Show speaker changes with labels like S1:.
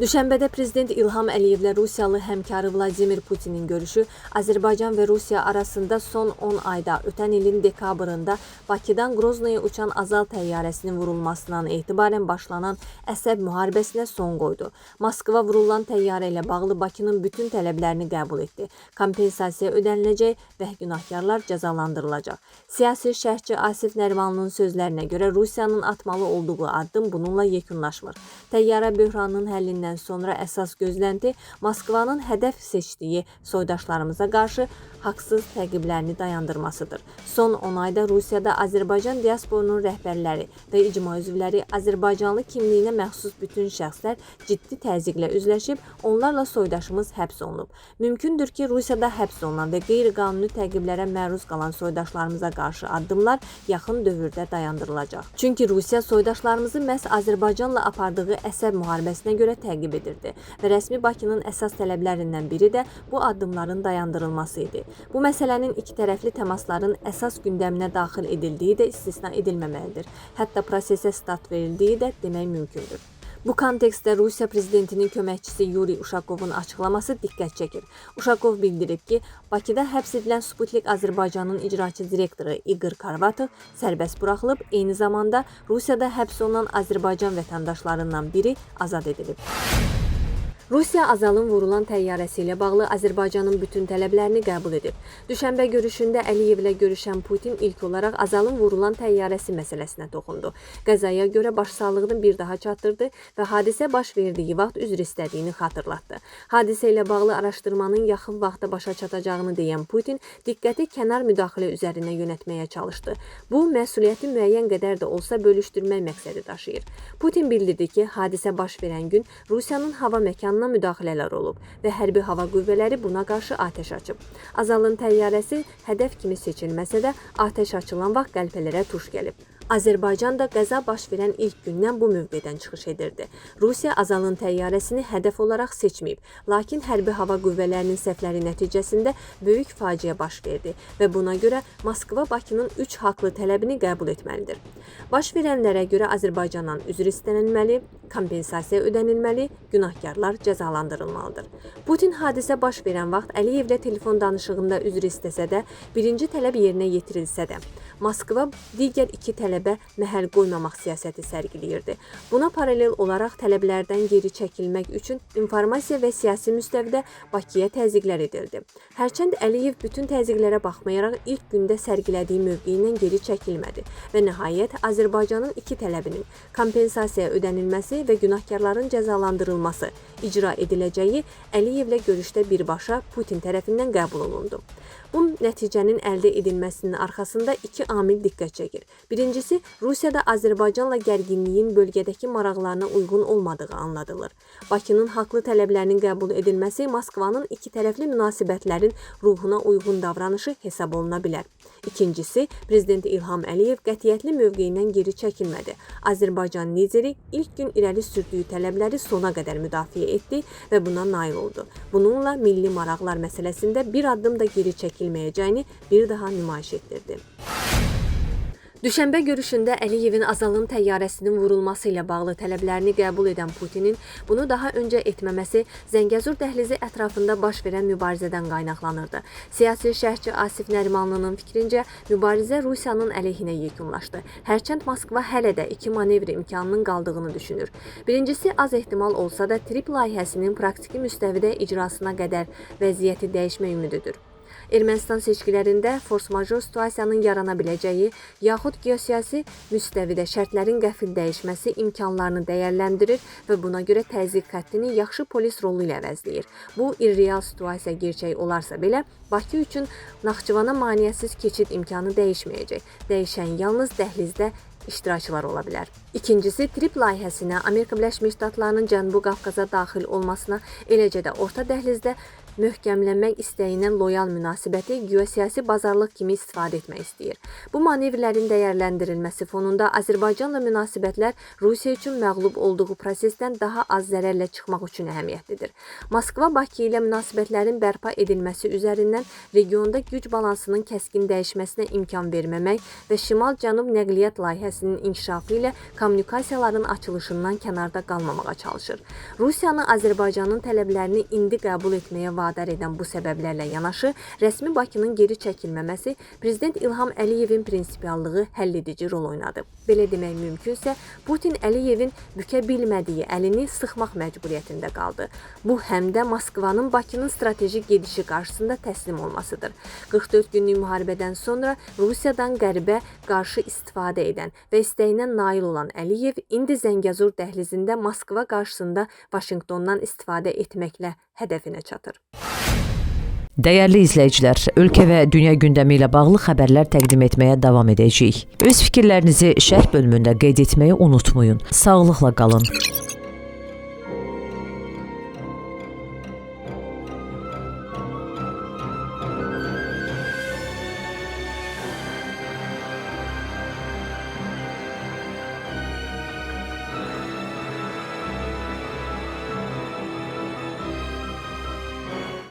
S1: Düşənbədə Prezident İlham Əliyevlə Rusiyalı həmkarı Vladimir Putinin görüşü Azərbaycan və Rusiya arasında son 10 ayda ötən ilin dekabrında Bakıdan Qroznaya uçan Azal təyyarəsinin vurulmasından etibarən başlanan əsəb müharibəsinə son qoydu. Moskva vurulan təyyarə ilə bağlı Bakının bütün tələblərini qəbul etdi. Kompensasiya ödəniləcək və günahkarlar cəzalandırılacaq. Siyasi şərhçi Asif Nərimanlının sözlərinə görə Rusiyanın atmalı olduğu addım bununla yekunlaşmır. Təyyarə böhranının həllindən sonra əsas gözlənti Moskvanın hədəf seçdiyi soydaşlarımıza qarşı haqsız təqiblərini dayandırmasıdır. Son 10 ayda Rusiyada Azərbaycan diasporunun rəhbərləri və icma üzvləri, Azərbaycanlı kimliyinə məxsus bütün şəxslər ciddi təzyiqlə üzləşib, onlarla soydaşımız həbs olunub. Mümkündür ki, Rusiyada həbs olunan və qeyri-qanuni təqiblərə məruz qalan soydaşlarımıza qarşı addımlar yaxın dövrdə dayandırılacaq. Çünki Rusiya soydaşlarımızı məhz Azərbaycanla apardığı əsəb müharibəsinə görə təqib edirdi və rəsmi Bakının əsas tələblərindən biri də bu addımların dayandırılması idi. Bu məsələnin iki tərəfli təmasların əsas gündəminə daxil edildiyi də istisna edilməməlidir. Hətta prosesə start verildiyi də demək mümkündür. Bu kontekstdə Rusiya prezidentinin köməkçisi Yuri Uşakovun açıqlaması diqqət çəkir. Uşakov bildirib ki, Bakıda həbs edilən Sputnik Azərbaycanın icraçı direktoru İqor Karvatov sərbəst buraxılıb, eyni zamanda Rusiyada həbs olunan Azərbaycan vətəndaşlarından biri azad edilib. Rusiya Azalın vurulan təyyarəsi ilə bağlı Azərbaycanın bütün tələblərini qəbul edib. Düşənbə görüşündə Əliyev ilə görüşən Putin ilk olaraq Azalın vurulan təyyarəsi məsələsinə toxundu. Qəzaya görə başsağlığını bir daha çatdırdı və hadisə baş verdiyi vaxt üzr istədiyini xatırlatdı. Hadisə ilə bağlı araşdırmanın yaxın vaxtda başa çatacağını deyən Putin diqqəti kənar müdaxilə üzərinə yönətməyə çalışdı. Bu, məsuliyyəti müəyyən qədər də olsa bölüşdürmək məqsədi daşıyır. Putin bildirdi ki, hadisə baş verən gün Rusiyanın hava məkanı müdaxilələr olub və hərbi hava qüvvələri buna qarşı atəş açıb. Azalın təyyarəsi hədəf kimi seçilməsə də atəş açılan vaxt qəlpələrə tuş gəlib. Azərbaycan da qəza baş verən ilk gündən bu mövqedən çıxış edirdi. Rusiya Azalın təyyarəsini hədəf olaraq seçməyib, lakin hərbi hava qüvvələrinin səhvləri nəticəsində böyük faciə baş verdi və buna görə Moskva Bakının 3 haqlı tələbini qəbul etməlidir. Baş verənlərə görə Azərbaycandan üzr istənilməli, kompensasiya ödənilməli, günahkarlar cəzalandırılmalıdır. Putin hadisə baş verən vaxt Əliyevlə telefon danışığında üzr istəsə də, birinci tələb yerinə yetirilsə də, Moskva digər iki tələbə məhəl qoymamaq siyasəti sərgiləyirdi. Buna paralel olaraq tələblərdən geri çəkilmək üçün informasiya və siyasi müstəvidə Bakıya təzyiqlər edildi. Hərçənd Əliyev bütün təzyiqlərə baxmayaraq ilk gündə sərgilədiyi mövqeyindən geri çəkilmədi və nəhayət Azərbaycanın iki tələbinin kompensasiya ödənilməsi və günahkarların cəzalandırılması icra ediləcəyi Əliyevlə görüşdə birbaşa Putin tərəfindən qəbul olundu. Bu nəticənin əldə edilməsinin arxasında iki amil diqqət çəkir. Birincisi, Rusiyada Azərbaycanla gərginliyin bölgədəki maraqlarına uyğun olmadığı anladılır. Bakının haqlı tələblərinin qəbul edilməsi Moskvanın iki tərəfli münasibətlərin ruhuna uyğun davranışı hesab oluna bilər. İkincisi, Prezident İlham Əliyev qətiyyətli mövqeyindən geri çəkilmədi. Azərbaycan lideri ilk gün irəli sürdüyü tələbləri sona qədər müdafiə etdi və buna nail oldu. Bununla milli maraqlar məsələsində bir addım da geri çəkilməyəcəyini bir daha nümayiş etdirdi. Düşənbə görüşündə Əliyevin Azalın təyyarəsinin vurulması ilə bağlı tələblərini qəbul edən Putinin bunu daha öncə etməməsi Zəngəzur dəhlizi ətrafında baş verən mübarizədən qaynaqlanırdı. Siyasi şərhçi Asif Nərimanlının fikrincə, mübarizə Rusiyanın əleyhinə yekunlaşdı. Hərçənd Moskva hələ də iki manevr imkanının qaldığını düşünür. Birincisi, az ehtimal olsa da TRIP layihəsinin praktiki müstəvidə icrasına qədər vəziyyəti dəyişmə ümididir. Ermənistan seçkilərində fors-major situasiyanın yarana biləcəyi yaxud geosiyasi müstəvidə şərtlərin qəfil dəyişməsi imkanlarını dəyərləndirir və buna görə təzyiq xəttini yaxşı polis rolu ilə əvəzləyir. Bu, irreal situasiya gerçək olarsa belə, Bakı üçün Naxçıvana maneəsiz keçid imkanı dəyişməyəcək. Dəyişən yalnız dəhlizdə iştirakçılar ola bilər. İkincisi, TRIP layihəsinə Amerika Birləşmiş Ştatlarının Cənubi Qafqaza daxil olmasına, eləcə də Orta Dəhlizdə möhkəmlənmək istəyindən loyal münasibəti geosiyasi bazarlıq kimi istifadə etmək istəyir. Bu manevrlərin dəyərləndirilməsi fonunda Azərbaycanla münasibətlər Rusiya üçün məğlub olduğu prosesdən daha az zərərlə çıxmaq üçün əhəmiyyətlidir. Moskva Bakı ilə münasibətlərin bərpa edilməsi üzərindən regionda güc balansının kəskin dəyişməsinə imkan verməmək və Şimal-Cənub nəqliyyat layihəsinin inkişafı ilə kommunikasiyaların açılışından kənarda qalmamağa çalışır. Rusiyanı Azərbaycanın tələblərini indi qəbul etməyə vadar edən bu səbəblərlə yanaşı, rəsmi Bakının geri çəkilməməsi Prezident İlham Əliyevin prinsipiallığı həlledici rol oynadı. Belə demək mümkünsə, Putin Əliyevin bükę bilmədiyi əlini sıxmaq məcburiyyətində qaldı. Bu, həm də Moskvanın Bakının stratejik gedişi qarşısında təslim olmasıdır. 44 günlük müharibədən sonra Rusiyadan qərbə qarşı istifadə edən və istəyinə nail olan Əliyev indi Zəngəzur dəhlizində Moskva qarşısında Vaşinqtondan istifadə etməklə hədəfinə çatır.
S2: Dəyərli izləyicilər, ölkə və dünya gündəmi ilə bağlı xəbərlər təqdim etməyə davam edəcəyik. Öz fikirlərinizi şərh bölümündə qeyd etməyi unutmayın. Sağlıqla qalın.